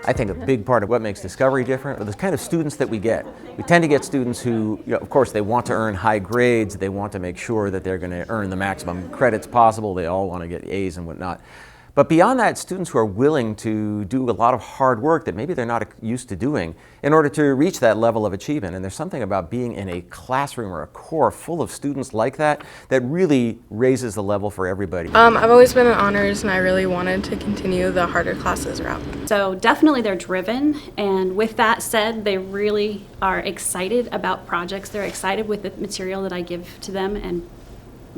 I think a big part of what makes Discovery different are the kind of students that we get. We tend to get students who, of course, they want to earn high grades, they want to make sure that they're going to earn the maximum credits possible, they all want to get A's and whatnot. But beyond that, students who are willing to do a lot of hard work that maybe they're not used to doing in order to reach that level of achievement. And there's something about being in a classroom or a core full of students like that that really raises the level for everybody. I've always been in honors, and I really wanted to continue the harder classes route. So definitely they're driven, and with that said, they really are excited about projects. They're excited with the material that I give to them and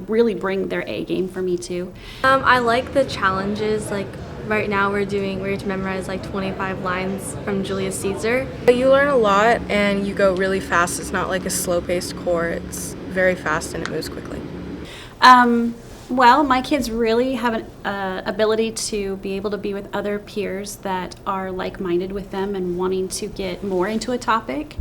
really bring their A game for me too. I like the challenges. Like right now we're to memorize like 25 lines from Julius Caesar. You learn a lot and you go really fast. It's not like a slow-paced core. It's very fast and it moves quickly. Well, my kids really have an ability to be able to be with other peers that are like-minded with them and wanting to get more into a topic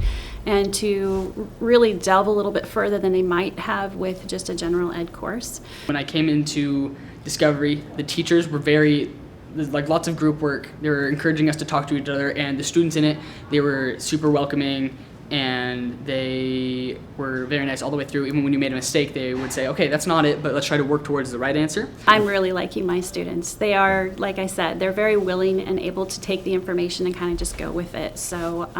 and to really delve a little bit further than they might have with just a general ed course. When I came into Discovery, the teachers were there's like lots of group work. They were encouraging us to talk to each other, and the students in it, they were super welcoming, and they were very nice all the way through. Even when you made a mistake, they would say, okay, that's not it, but let's try to work towards the right answer. I'm really liking my students. They are, like I said, they're very willing and able to take the information and kind of just go with it. So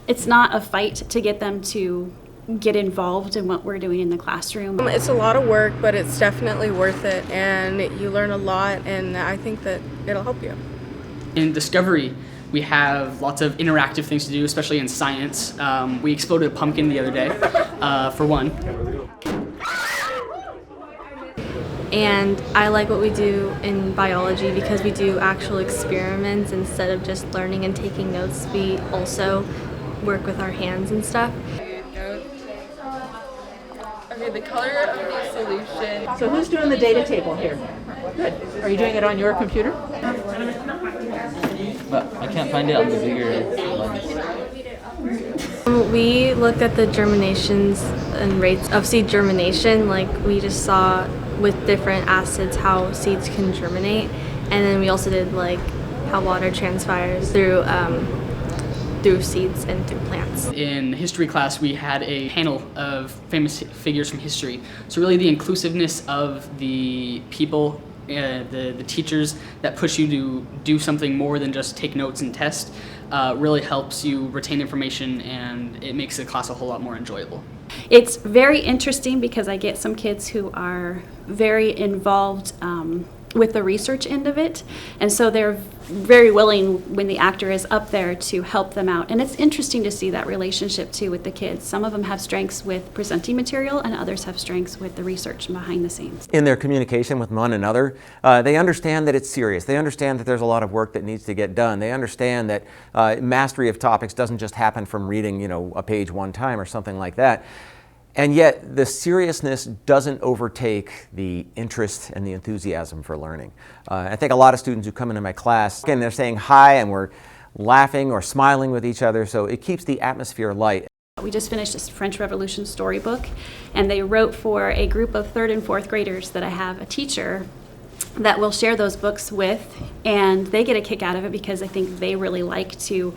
it's not a fight to get them to get involved in what we're doing in the classroom. It's a lot of work, but it's definitely worth it, and you learn a lot, and I think that it'll help you. In Discovery, we have lots of interactive things to do, especially in science. We exploded a pumpkin the other day, for one. And I like what we do in biology because we do actual experiments instead of just learning and taking notes. We also work with our hands and stuff. Okay, the color of the solution. So who's doing the data table here? Good. Are you doing it on your computer? But I can't find it on the bigger one. We looked at the germinations and rates of seed germination. Like we just saw with different acids how seeds can germinate, and then we also did like how water transpires through seeds and through plants. In history class, we had a panel of famous figures from history. So really the inclusiveness of the people, the teachers that push you to do something more than just take notes and test really helps you retain information, and it makes the class a whole lot more enjoyable. It's very interesting because I get some kids who are very involved with the research end of it, and so they're very willing when the actor is up there to help them out. And it's interesting to see that relationship too with the kids. Some of them have strengths with presenting material and others have strengths with the research behind the scenes. In their communication with one another, they understand that it's serious. They understand that there's a lot of work that needs to get done. They understand that mastery of topics doesn't just happen from reading, a page one time or something like that. And yet the seriousness doesn't overtake the interest and the enthusiasm for learning. I think a lot of students who come into my class, again, they're saying hi and we're laughing or smiling with each other, so it keeps the atmosphere light. We just finished a French Revolution storybook, and they wrote for a group of 3rd and 4th graders that I have a teacher that will share those books with, and they get a kick out of it because I think they really like to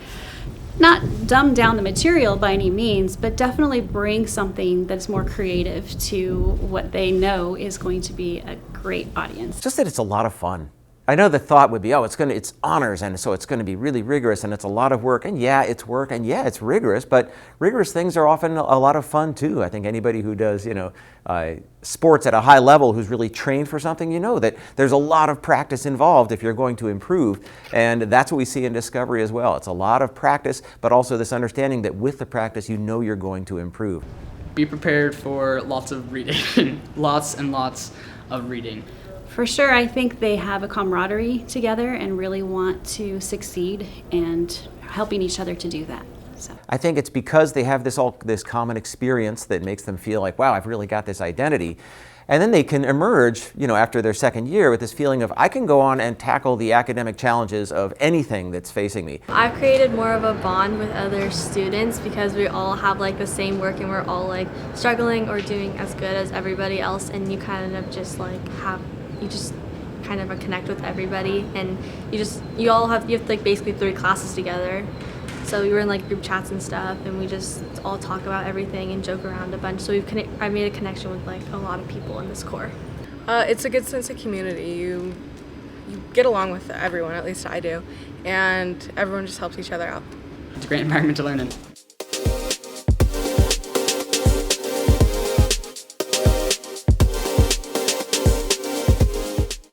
not dumb down the material by any means, but definitely bring something that's more creative to what they know is going to be a great audience. Just that it's a lot of fun. I know the thought would be, oh, it's honors, and so it's going to be really rigorous, and it's a lot of work, and yeah, it's work, and yeah, it's rigorous, but rigorous things are often a lot of fun too. I think anybody who does, sports at a high level who's really trained for something, that there's a lot of practice involved if you're going to improve, and that's what we see in Discovery as well. It's a lot of practice, but also this understanding that with the practice, you're going to improve. Be prepared for lots of reading, lots and lots of reading. For sure, I think they have a camaraderie together and really want to succeed and helping each other to do that. So I think it's because they have this common experience that makes them feel like, wow, I've really got this identity. And then they can emerge, after their 2nd year with this feeling of, I can go on and tackle the academic challenges of anything that's facing me. I've created more of a bond with other students because we all have like the same work and we're all like struggling or doing as good as everybody else, and you kind of just like you just kind of connect with everybody, and you have like basically 3 classes together. So we were in like group chats and stuff, and we just all talk about everything and joke around a bunch. So I made a connection with like a lot of people in this corps. It's a good sense of community. You get along with everyone, at least I do, and everyone just helps each other out. It's a great environment to learn in.